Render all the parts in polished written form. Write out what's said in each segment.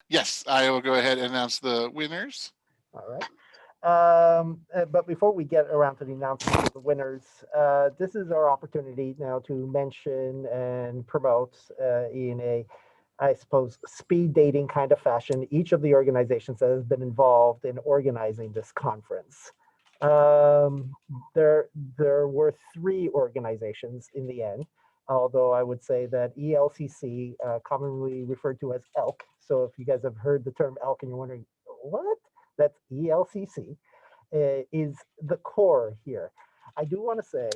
Yes, I will go ahead and announce the winners. All right. But before we get around to the announcement of the winners, this is our opportunity now to mention and promote in a, I suppose, speed dating kind of fashion, each of the organizations that has been involved in organizing this conference. Um, there were three organizations in the end, although I would say that eLCC, commonly referred to as ELK. So if you guys have heard the term ELK and you're wondering, what? That's eLCC, is the core here. I do want to say,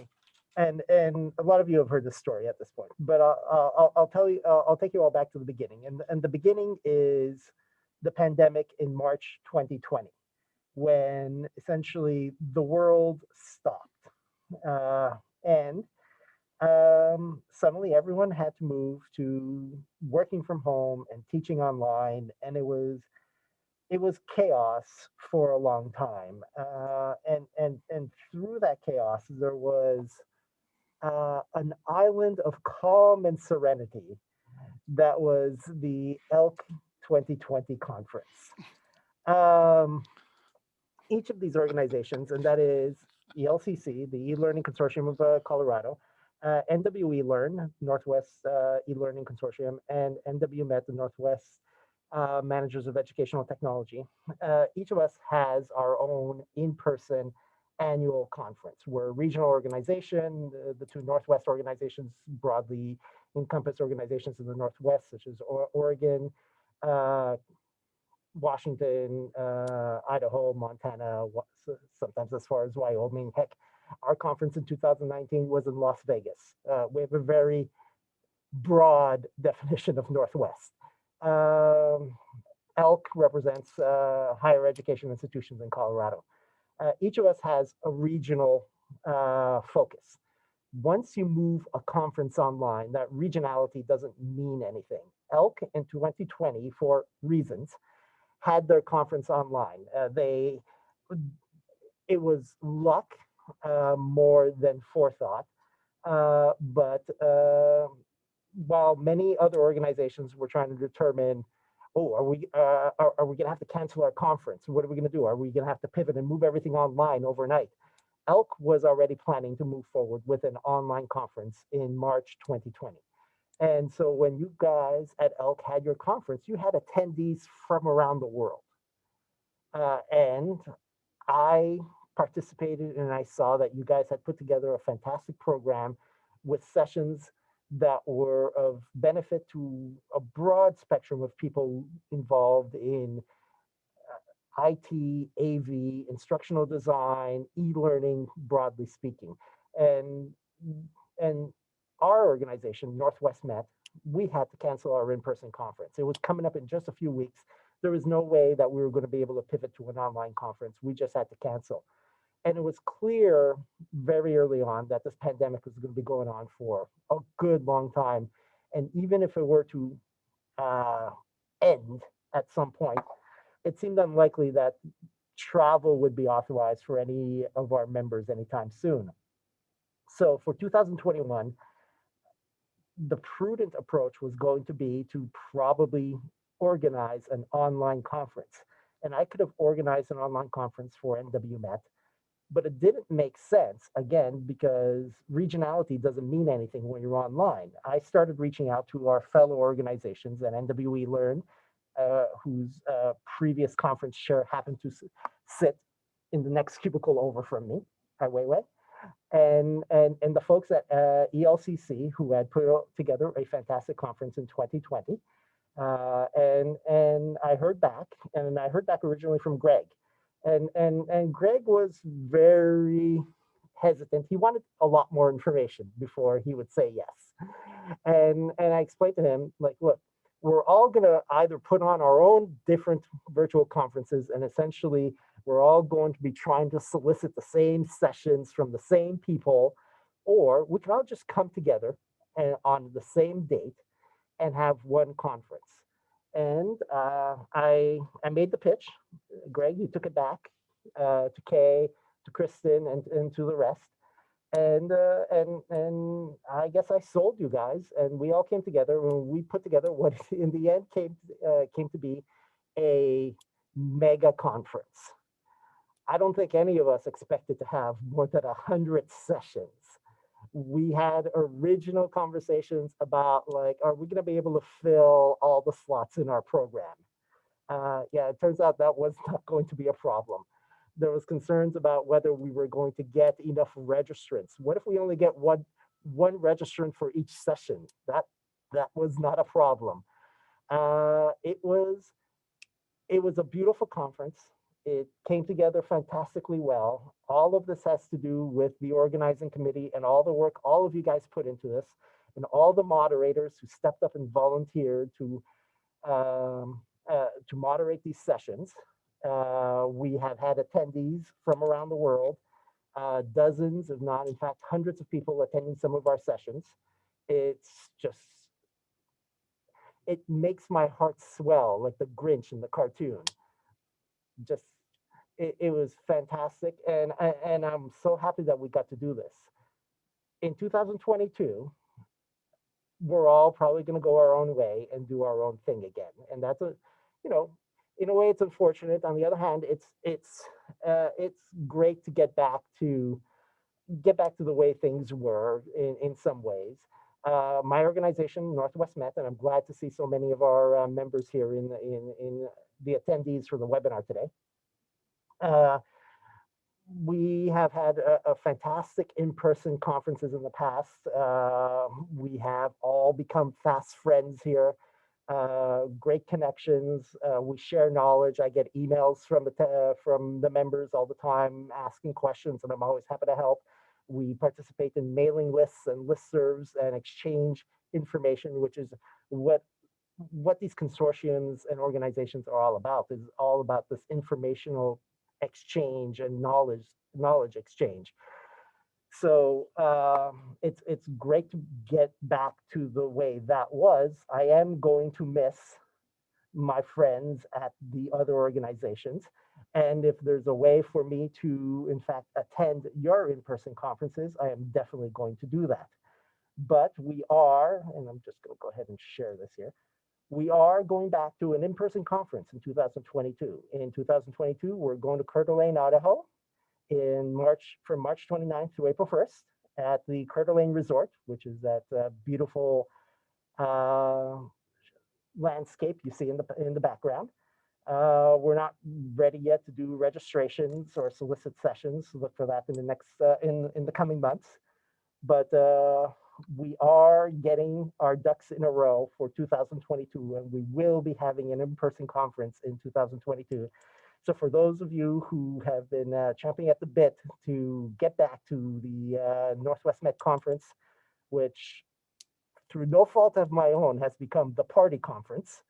and a lot of you have heard this story at this point, but I'll tell you, I'll take you all back to the beginning, and the beginning is the pandemic in March 2020, when essentially the world stopped, and suddenly everyone had to move to working from home and teaching online, and it was chaos for a long time, and through that chaos there was an island of calm and serenity that was the Elk 2020 conference. Um, each of these organizations, and that is eLCC, the eLearning Consortium of Colorado, NWeLearn, Northwest eLearning Consortium, and NWMet, the Northwest Managers of Educational Technology. Each of us has our own in-person annual conference. We're a regional organization. The two Northwest organizations broadly encompass organizations in the Northwest, such as Oregon, uh, Washington, Idaho, Montana, sometimes as far as Wyoming. Heck, our conference in 2019 was in Las Vegas. We have a very broad definition of Northwest. Um, ELK represents higher education institutions in Colorado. Each of us has a regional focus. Once you move a conference online, that regionality doesn't mean anything. ELK in 2020, for reasons, had their conference online. It was luck more than forethought, but while many other organizations were trying to determine, oh, are we going to have to cancel our conference? What are we going to do? Are we going to have to pivot and move everything online overnight? Elk was already planning to move forward with an online conference in March 2020. And so when you guys at Elk had your conference, you had attendees from around the world. And I participated and I saw that you guys had put together a fantastic program with sessions that were of benefit to a broad spectrum of people involved in IT, AV, instructional design, e-learning, broadly speaking. And and our organization, Northwest Met, we had to cancel our in-person conference. It was coming up in just a few weeks. There was no way that we were going to be able to pivot to an online conference. We just had to cancel. And it was clear very early on that this pandemic was going to be going on for a good long time. And even if it were to uh, end at some point, it seemed unlikely that travel would be authorized for any of our members anytime soon. So for 2021, the prudent approach was going to be to probably organize an online conference. And I could have organized an online conference for NWMet, but it didn't make sense, again, because regionality doesn't mean anything when you're online. I started reaching out to our fellow organizations, and NWeLearn, whose previous conference chair happened to sit in the next cubicle over from me, Ai Weiwei, and the folks at eLCC, who had put together a fantastic conference in 2020. And I heard back, and I heard back originally from Greg, and Greg was very hesitant. He wanted a lot more information before he would say yes. And I explained to him, like, look, we're all going to either put on our own different virtual conferences, and essentially we're all going to be trying to solicit the same sessions from the same people, or we can all just come together and on the same date and have one conference. And I made the pitch. Greg, you took it back to Kay, to Kristen, and to the rest. And I guess I sold you guys, and we all came together and we put together what in the end came to be a mega conference. I don't think any of us expected to have more than 100 sessions. We had original conversations about like, are we going to be able to fill all the slots in our program? Yeah, it turns out that was not going to be a problem. There was concerns about whether we were going to get enough registrants. What if we only get one registrant for each session? That was not a problem. It was a beautiful conference. It came together fantastically well. All of this has to do with the organizing committee and all the work all of you guys put into this, and all the moderators who stepped up and volunteered to moderate these sessions. We have had attendees from around the world, dozens, if not in fact hundreds of people attending some of our sessions. It's just, it makes my heart swell like the Grinch in the cartoon. Just, it was fantastic, and I'm so happy that we got to do this. In 2022, we're all probably going to go our own way and do our own thing again, and that's a, you know, in a way it's unfortunate. On the other hand, it's great to get back to the way things were in some ways. My organization, Northwest Met, and I'm glad to see so many of our members here in the attendees for the webinar today. We have had a fantastic in-person conferences in the past. We have all become fast friends here. Great connections. We share knowledge. I get emails from the members all the time asking questions, and I'm always happy to help. We participate in mailing lists and listservs and exchange information, which is what these consortiums and organizations are all about. Is all about this informational exchange and knowledge exchange. So it's great to get back to the way that was. I am going to miss my friends at the other organizations. And if there's a way for me to, in fact, attend your in-person conferences, I am definitely going to do that. But we are, and I'm just going to go ahead and share this here. We are going back to an in-person conference in 2022. In 2022, we're going to Coeur d'Alene, Idaho, from March 29th to April 1st at the Coeur d'Alene Resort, which is that beautiful landscape you see in the background. We're not ready yet to do registrations or solicit sessions. Look for that in the next in the coming months. But we are getting our ducks in a row for 2022, and we will be having an in-person conference in 2022. So for those of you who have been champing at the bit to get back to the Northwest Met Conference, which through no fault of my own has become the party conference.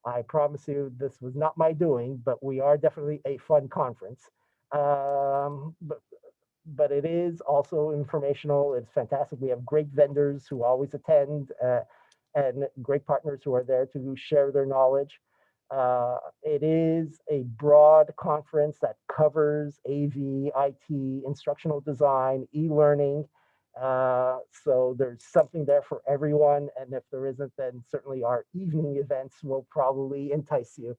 I promise you this was not my doing, but we are definitely a fun conference. But it is also informational. It's fantastic. We have great vendors who always attend and great partners who are there to share their knowledge. It is a broad conference that covers AV, IT, instructional design, e-learning. So there's something there for everyone. And if there isn't, then certainly our evening events will probably entice you.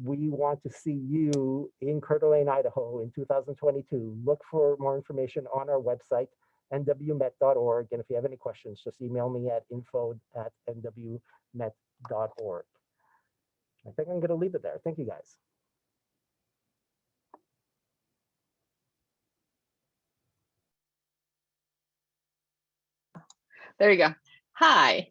We want to see you in Coeur d'Alene, Idaho in 2022. Look for more information on our website, nwmet.org. And if you have any questions, just email me at info@nwmet.org. I think I'm going to leave it there. Thank you, guys. There you go. Hi.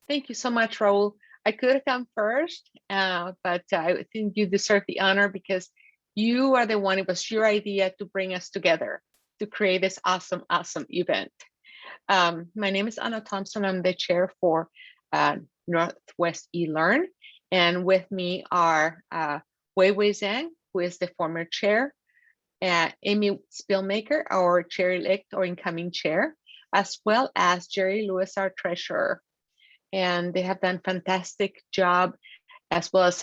Thank you so much, Raul. I could have come first, but I think you deserve the honor because you are the one, it was your idea to bring us together to create this awesome, awesome event. My name is Thompson. I'm the chair for Northwest eLearn. And with me are Wei Zhang, who is the former chair, Amy Spielmaker, our chair-elect or incoming chair, as well as Jerry Lewis, our treasurer. And they have done a fantastic job, as well as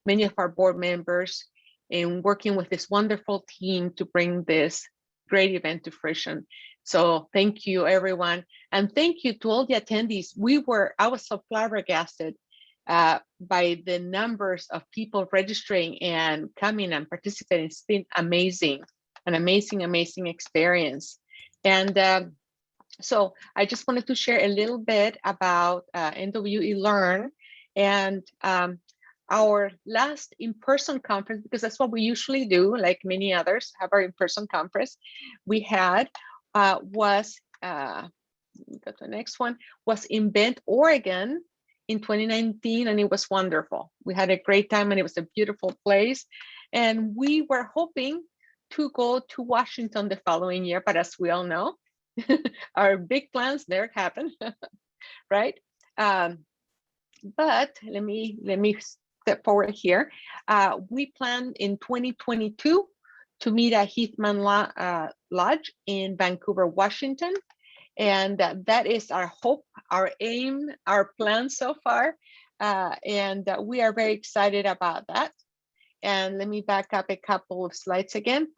many of our board members in working with this wonderful team to bring this great event to fruition. So thank you, everyone. And thank you to all the attendees. I was so flabbergasted by the numbers of people registering and coming and participating. It's been amazing, an amazing experience. And so I just wanted to share a little bit about NWeLearn and our last in-person conference, because that's what we usually do, like many others, have our in-person conference. We had was, go to the next one, was in Bend, Oregon in 2019, and it was wonderful. We had a great time and it was a beautiful place. And we were hoping to go to Washington the following year, but as we all know, our big plans never happen, right? But let me step forward here. We plan in 2022 to meet at Heathman Lodge in Vancouver, Washington. And that is our hope, our aim, our plan so far. And we are very excited about that. And let me back up a couple of slides again.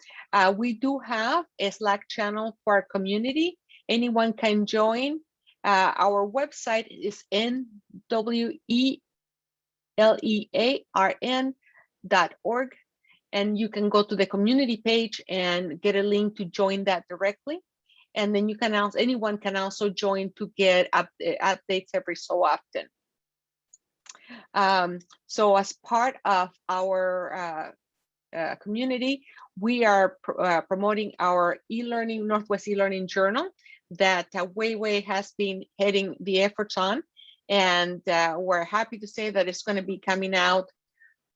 We do have a Slack channel for our community. Anyone can join. Our website is NWeLearn.org. And you can go to the community page and get a link to join that directly. And then you can also, anyone can also join to get updates every so often. So as part of our community, we are promoting our eLearning, Northwest eLearning Journal that Wei has been heading the efforts on. And we're happy to say that it's going to be coming out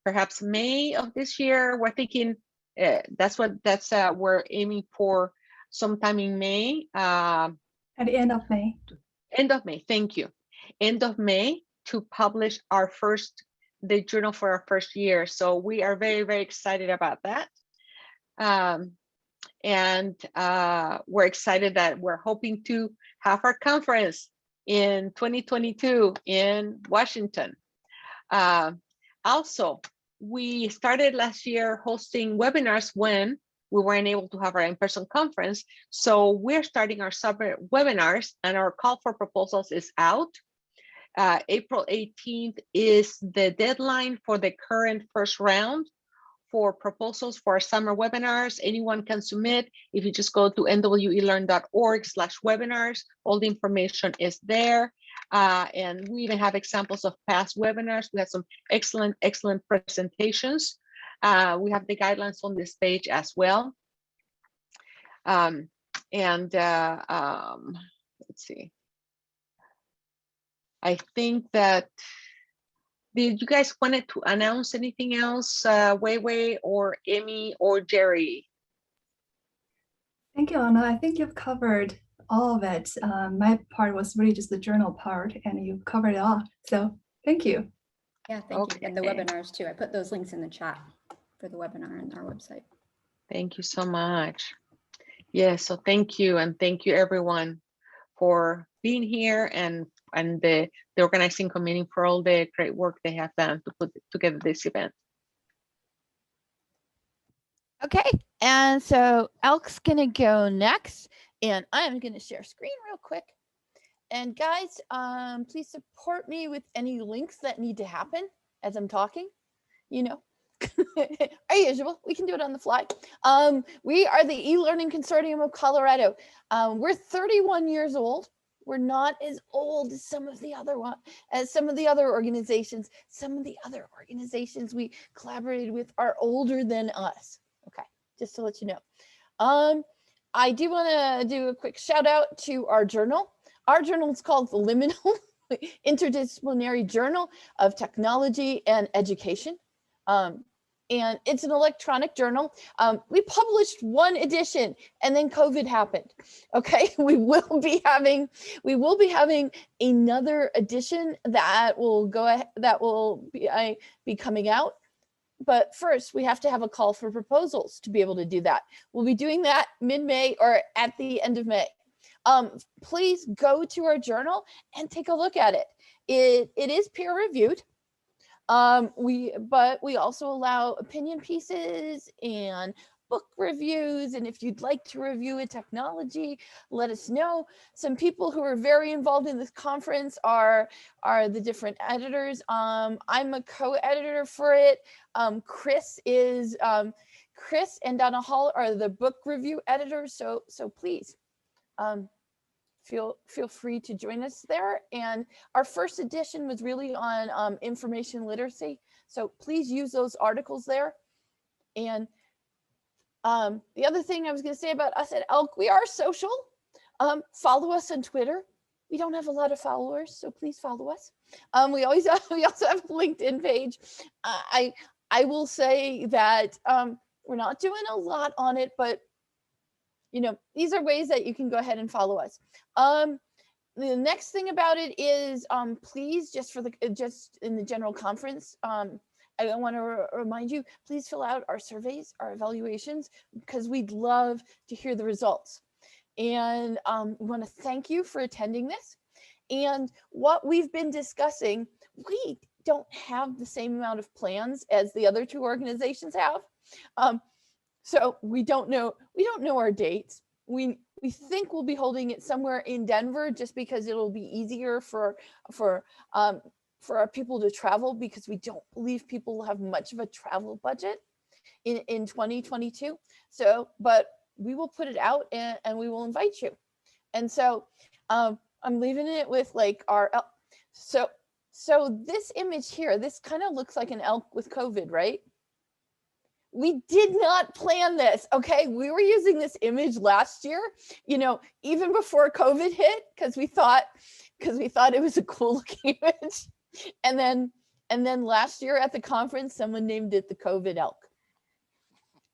perhaps May of this year. We're thinking we're aiming for sometime in May. At the end of May. End of May, thank you. End of May to publish the journal for our first year. So we are very excited about that. And we're excited that we're hoping to have our conference in 2022 in Washington. Also, we started last year hosting webinars when we weren't able to have our in-person conference. So we're starting our summer webinars, and our call for proposals is out. April 18th is the deadline for the current first round for proposals for our summer webinars. Anyone can submit. If you just go to nwelearn.org/webinars, all the information is there. And we even have examples of past webinars. We had some excellent presentations. We have the guidelines on this page as well. Let's see. I think that, did you guys wanted to announce anything else, Wei or Amy or Jerry? Thank you, Anna. I think you've covered all of it. My part was really just the journal part, and you've covered it all. So thank you. Yeah, thank you. And the webinars too. I put those links in the chat for the webinar on our website. Thank you so much. Yes, so thank you, and thank you everyone for being here, and the organizing committee for all the great work they have done to put together this event. Okay, and so Elk's gonna go next, and I'm gonna share screen real quick. And guys, please support me with any links that need to happen as I'm talking, you know. Our usual, we can do it on the fly. We are the eLearning Consortium of Colorado. We're 31 years old. We're not as old as some of the other organizations. Some of the other organizations we collaborated with are older than us. Okay, just to let you know. I do want to do a quick shout out to our journal. Our journal is called the Liminal Interdisciplinary Journal of Technology and Education. And it's an electronic journal. We published one edition and then COVID happened. Okay, we will be having another edition that will be coming out. But first, we have to have a call for proposals to be able to do that. We'll be doing that mid-May or at the end of May. Please go to our journal and take a look at it. It is peer reviewed. But we also allow opinion pieces and book reviews. And if you'd like to review a technology, let us know. Some people who are very involved in this conference are the different editors. I'm a co-editor for it. Chris and Donna Hall are the book review editors. So please feel free to join us there. And our first edition was really on information literacy. So please use those articles there. And the other thing I was going to say about us at ELK, we are social. Follow us on Twitter. We don't have a lot of followers, so please follow us. We also have a LinkedIn page. I will say that we're not doing a lot on it, but these are ways that you can go ahead and follow us. The next thing about it is please, just in the general conference, I want to remind you, please fill out our surveys, our evaluations, because we'd love to hear the results. And we want to thank you for attending this. And what we've been discussing, we don't have the same amount of plans as the other two organizations have. So we don't know our dates. We think we'll be holding it somewhere in Denver, just because it'll be easier for our people to travel, because we don't believe people will have much of a travel budget in 2022. So, but we will put it out and we will invite you. And so I'm leaving it with like our, so this image here, this kind of looks like an elk with COVID, right? We did not plan this, okay? We were using this image last year, even before COVID hit, because we thought it was a cool looking image. And then last year at the conference, someone named it the COVID elk.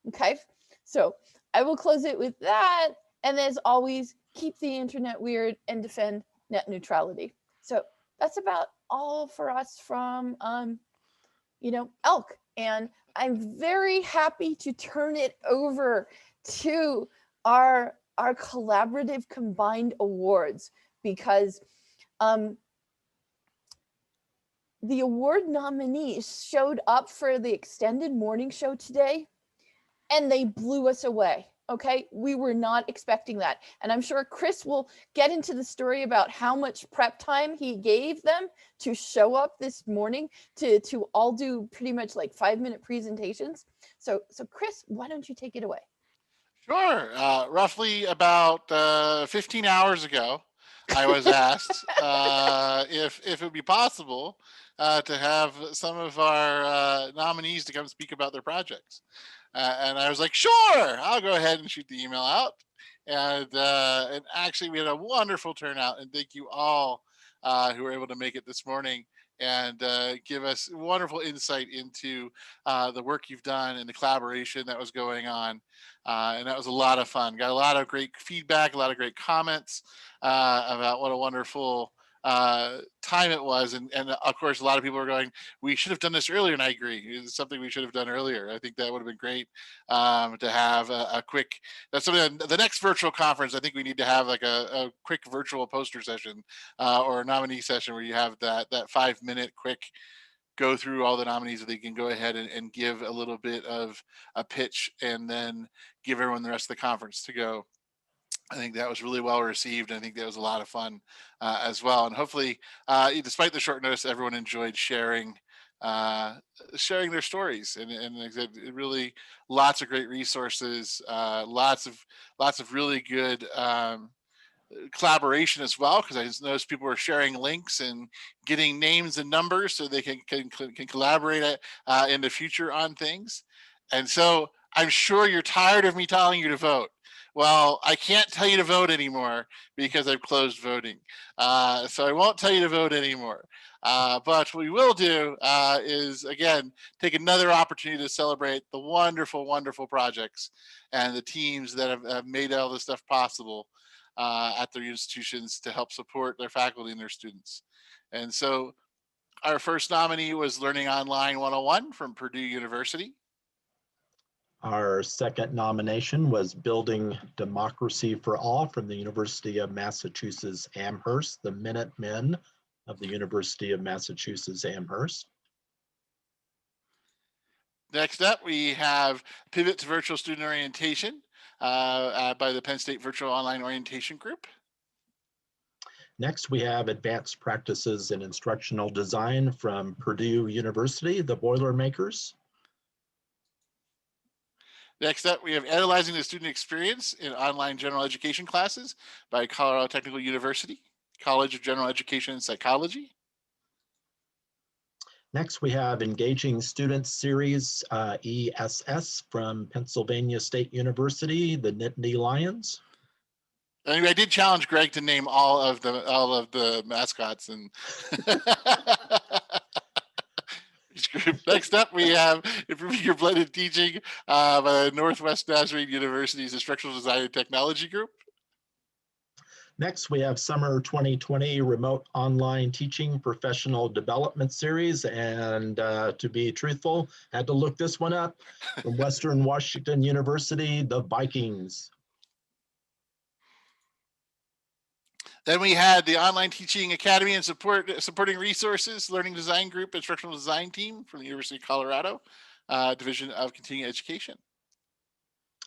Okay, so I will close it with that. And as always, keep the internet weird and defend net neutrality. So that's about all for us from ELK. And I'm very happy to turn it over to our collaborative combined awards, because the award nominees showed up for the extended morning show today, and they blew us away. Okay, we were not expecting that. And I'm sure Chris will get into the story about how much prep time he gave them to show up this morning to all do pretty much like 5-minute presentations. So Chris, why don't you take it away? Sure. Roughly about 15 hours ago, I was asked if it would be possible to have some of our nominees to come speak about their projects. And I was like, sure, I'll go ahead and shoot the email out. And actually, we had a wonderful turnout. And thank you all who were able to make it this morning and give us wonderful insight into the work you've done and the collaboration that was going on. And that was a lot of fun. Got a lot of great feedback, a lot of great comments about what a wonderful time it was. And of course, a lot of people are going, we should have done this earlier. And I agree. It's something we should have done earlier. I think that would have been great to have a quick, that's something that the next virtual conference, I think we need to have like a quick virtual poster session or a nominee session where you have that 5-minute quick go through all the nominees so they can go ahead and give a little bit of a pitch and then give everyone the rest of the conference to go. I think that was really well received. I think that was a lot of fun as well. And hopefully, despite the short notice, everyone enjoyed sharing their stories. And like I said, it really lots of great resources, lots of really good collaboration as well, because I noticed people were sharing links and getting names and numbers so they can collaborate in the future on things. And so I'm sure you're tired of me telling you to vote. Well, I can't tell you to vote anymore because I've closed voting. So I won't tell you to vote anymore. But what we will do is, again, take another opportunity to celebrate the wonderful, wonderful projects and the teams that have made all this stuff possible at their institutions to help support their faculty and their students. And so our first nominee was Learning Online 101 from Purdue University. Our second nomination was Building Democracy for All from the University of Massachusetts Amherst, the Minutemen of the University of Massachusetts Amherst. Next up, we have Pivot to Virtual Student Orientation by the Penn State Virtual Online Orientation Group. Next, we have Advanced Practices in Instructional Design from Purdue University, the Boilermakers. Next up, we have Analyzing the Student Experience in Online General Education Classes by Colorado Technical University, College of General Education and Psychology. Next, we have Engaging Students Series, ESS from Pennsylvania State University, the Nittany Lions. Anyway, I did challenge Greg to name all of the mascots and each group. Next up, we have Improving Your Blended Teaching by Northwest Nazarene University's Instructional Design and Technology Group. Next, we have Summer 2020 Remote Online Teaching Professional Development Series. And to be truthful, had to look this one up from Western Washington University, the Vikings. Then we had the Online Teaching Academy and Supporting Resources Learning Design Group Instructional Design Team from the University of Colorado, Division of Continuing Education.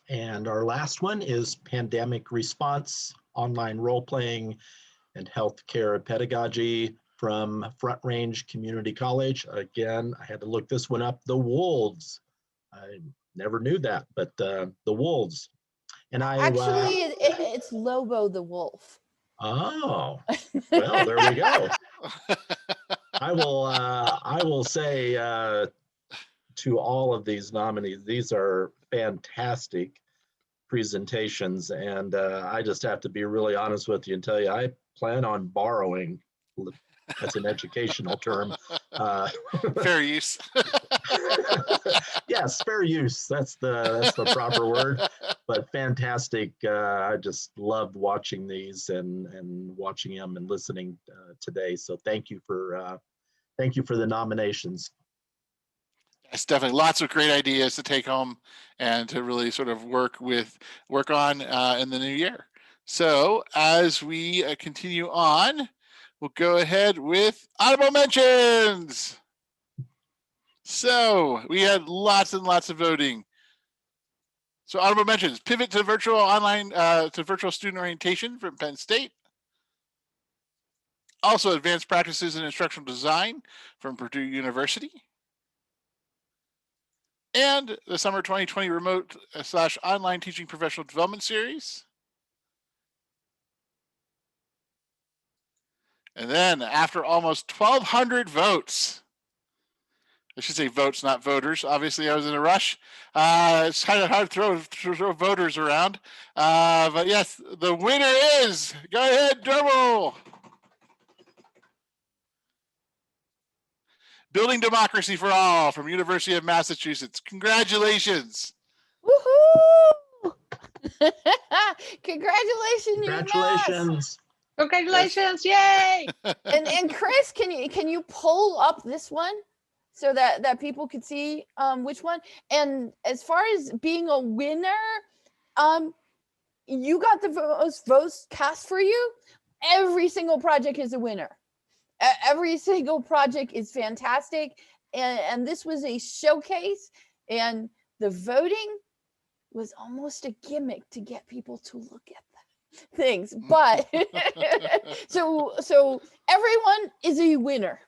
And our last one is Pandemic Response, Online Role-Playing and Healthcare Pedagogy from Front Range Community College. Again, I had to look this one up, the Wolves. I never knew that, but the Wolves. And Actually, it's Lobo the Wolf. Oh, well, there we go. I will say to all of these nominees, these are fantastic presentations, and I just have to be really honest with you and tell you, I plan on borrowing. That's an educational term. Fair use. Yes, fair use. That's the proper word. But fantastic. I just loved watching these and watching them and listening today. So thank you for the nominations. It's definitely lots of great ideas to take home and to really sort of work on in the new year. So as we continue on, we'll go ahead with honorable mentions. So we had lots and lots of voting. So honorable mentions: Pivot to Virtual Online to Virtual Student Orientation from Penn State. Also, Advanced Practices in Instructional Design from Purdue University. And the Summer 2020 Remote / Online Teaching Professional Development Series. And then after almost 1,200 votes, I should say votes, not voters. Obviously, I was in a rush. It's kind of hard to throw voters around. But yes, the winner is, go ahead, drum roll. Building Democracy for All from University of Massachusetts. Congratulations. Woohoo! Congratulations, Congratulations. Congratulations, yay! And Chris, can you pull up this one so that people could see which one? And as far as being a winner, you got the most votes cast for you. Every single project is a winner. Every single project is fantastic, and this was a showcase, and the voting was almost a gimmick to get people to look at the things, but so everyone is a winner.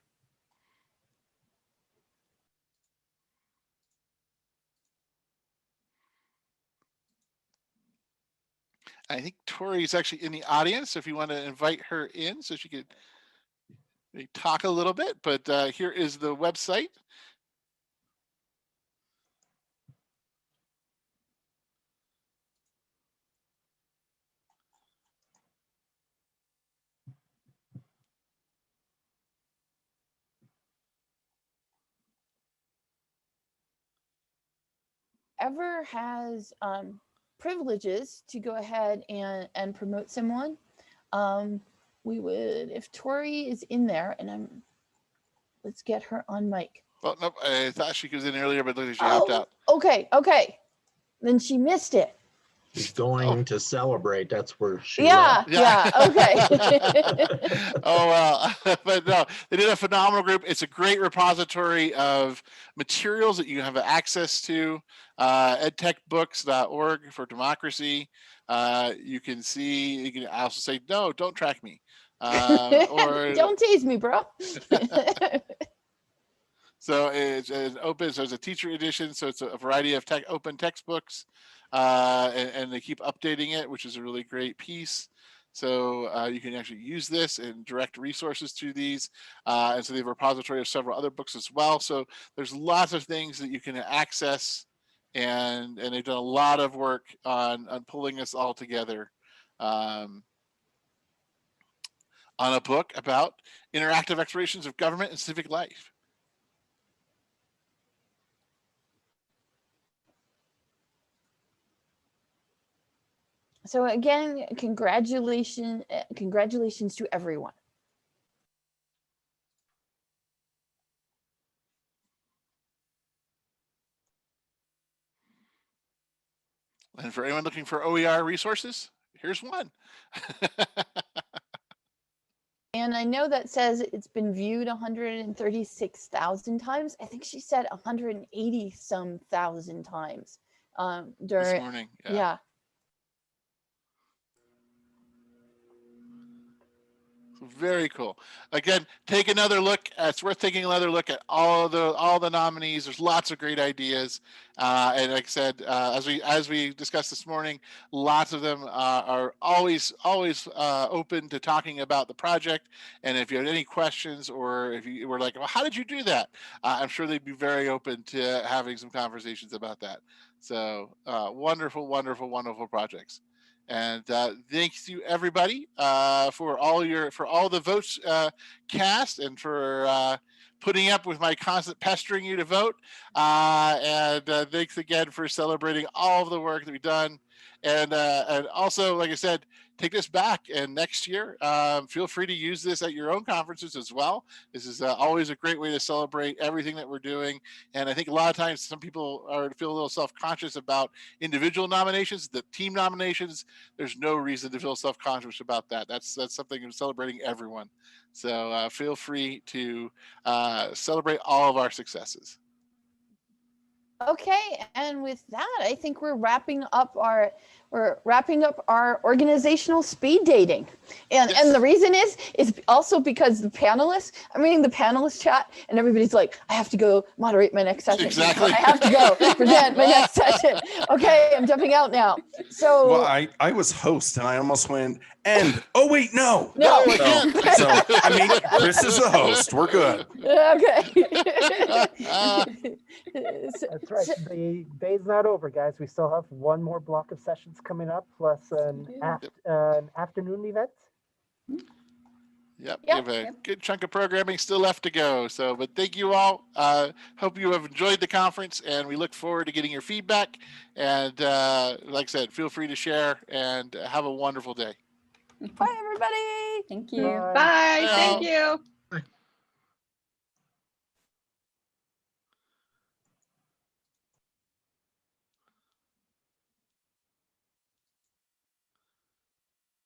I think Tori is actually in the audience, so if you want to invite her in so she could talk a little bit, but here is the website. Ever has privileges to go ahead and promote someone, we would, if Tori is in there, and let's get her on mic. Oh, nope, I thought she was in earlier, but look, she hopped out. Okay. Then she missed it. She's going to celebrate. That's where she Yeah, left. yeah, okay. Oh, well, but no, they did a phenomenal group. It's a great repository of materials that you have access to. edtechbooks.org for democracy. You can see, you can also say, no, don't track me. Or Don't tease me, bro. so it's open. So it's a teacher edition. So it's a variety of open textbooks, and they keep updating it, which is a really great piece. So you can actually use this and direct resources to these. And so they have a repository of several other books as well. So there's lots of things that you can access, and they've done a lot of work on pulling this all together. On a book about interactive explorations of government and civic life. So again, congratulations to everyone. And for anyone looking for OER resources, here's one. And I know that says it's been viewed 136,000 times. I think she said 180 some thousand times during This morning. yeah. Very cool. Again, take another look. It's worth taking another look at all the nominees. There's lots of great ideas, and like I said, as we discussed this morning, lots of them are always open to talking about the project. And if you had any questions, or if you were like, well, how did you do that? I'm sure they'd be very open to having some conversations about that. So wonderful, wonderful, wonderful projects. And thanks you everybody for all the votes cast, and for putting up with my constant pestering you to vote. And thanks again for celebrating all of the work that we've done. And also, like I said, take this back, and next year, feel free to use this at your own conferences as well. This is always a great way to celebrate everything that we're doing. And I think a lot of times some people feel a little self-conscious about individual nominations, the team nominations. There's no reason to feel self-conscious about that. That's something of celebrating everyone. So feel free to celebrate all of our successes. Okay, and with that, I think we're wrapping up our organizational speed dating. And Yes. and the reason is also because the panelists, I'm reading the panelist chat, and everybody's like, I have to go moderate my next session. Exactly. I have to go present my next session. Okay, I'm jumping out now. So Well, I was host, and I almost went, and oh wait, no. No. I can't. So I mean, Chris is the host. We're good. Okay. That's right. The day's not over, guys. We still have one more block of sessions coming up, plus an afternoon event. Yep, Yep. we have a good chunk of programming still left to go. So, but thank you all. Hope you have enjoyed the conference, and we look forward to getting your feedback. And like I said, feel free to share, and have a wonderful day. Bye, everybody. Thank you. Bye. Bye. Well- Thank you.